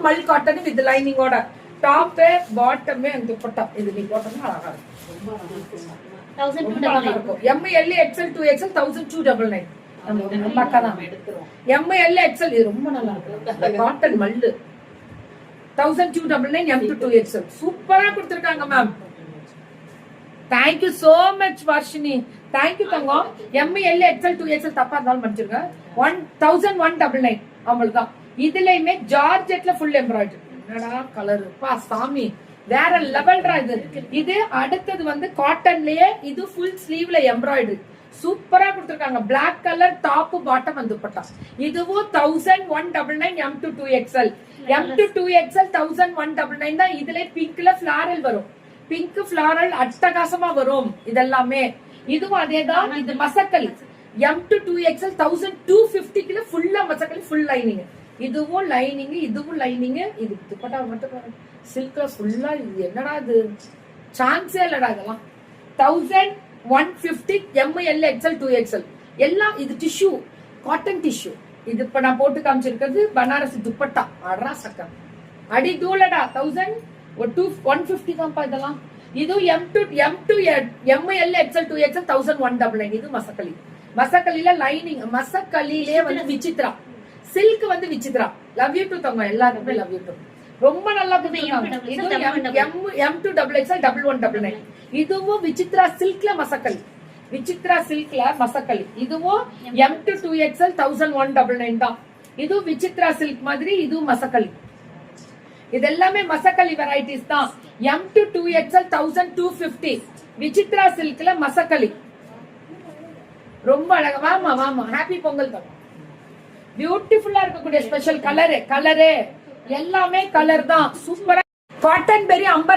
Mal cotton with லைனிங்கோட top bottom dupatta இது நீ போட்டோம்னா அழகா இருக்கும். ML XL 2XL 1299 அக்காதான் ML XL இது ரொம்ப நல்லா இருக்கும் cotton Mallu 1299 M to 2XL சூப்பரா கொடுத்திருக்காங்க ma'am. Thank you so much Varshini, thank you தங்கம். ML XL 2XL தப்பா இருந்தாலும் மன்னிச்சிருங்க. 1199 அவங்களுக்கு. இதுலயுமே ஜார்ஜெட்ல ஃபுல் எம்ப்ராய்டரி. என்னடா கலர் பா சாமி, வேற லெவல்ரா இது. இது அடுத்தது வந்து காட்டன்லயே இது ஃபுல் ஸ்லீவ்ல எம்ப்ராய்டரி சூப்பரா கொடுத்திருக்காங்க. பிளாக் கலர் டாப் பாட்டம் வந்து பட்டா. இதுவும் 1199 M to 2XL. M to 2XL 1199 தான். இதுல பிங்க்ல ஃபிளாரல் வரும். பிங்க் ஃபிளாரல் அட்டகாசமா வரும் இதெல்லாமே. இதுவும் அதேதான். இது மசக்கலி M to 2XL 1250 ஃபுல்லா மசக்கலி ஃபுல் லைனிங். இதுவும் லைனிங், இதுவும் லைனிங். இது துப்பட்டா மட்டும் சில்க்ல ஃபுல்லா. இது என்னடா இது, சான்ஸே இல்லடா இதெல்லாம். 1150 ML XL 2XL எல்லாம். இது டிஷ்யூ, காட்டன் டிஷ்யூ. இது இப்ப நான் போட்டு காமிச்சிருக்கிறது பனாரசி துப்பட்டா. அடரா சக்கம் அடி தூளடா. 150 தான்ப்பா இதெல்லாம். இது M to ML XL 2XL 1199. இது மசக்கலி. மசக்கலில லைனிங், மசக்கலிலே வந்து விசித்ரா சில்க் வந்து விசித்ரா. லவ் யூ டு தங்க எல்லாருக்குமே லவ் யூ டு. ரொம்ப நல்லா கொடுத்திருக்காங்க. இது M to XXL 1199. இதுவும் விசித்ரா சில்க்ல மசக்கலி. விசித்ரா சில்க்ல மசக்கலி. இதுவும் M to 2XL 1199 தான். இது விசித்ரா சில்க் மாதிரி. இதுவும் மசக்கலி. இதெல்லாமே மசக்கலி வெரைட்டிஸ் தான். M to 2XL 1250 விசித்ரா சில்க்ல மசக்கலி. ரொம்ப அழகா. வாமா வாமா, ஹாப்பி பொங்கல் தான். பியூட்டிஃபுல்லா இருக்கக்கூடிய ஸ்பெஷல் கலரு எல்லாமே கலர் தான். சூப்பரா காட்டன் பெரிய 50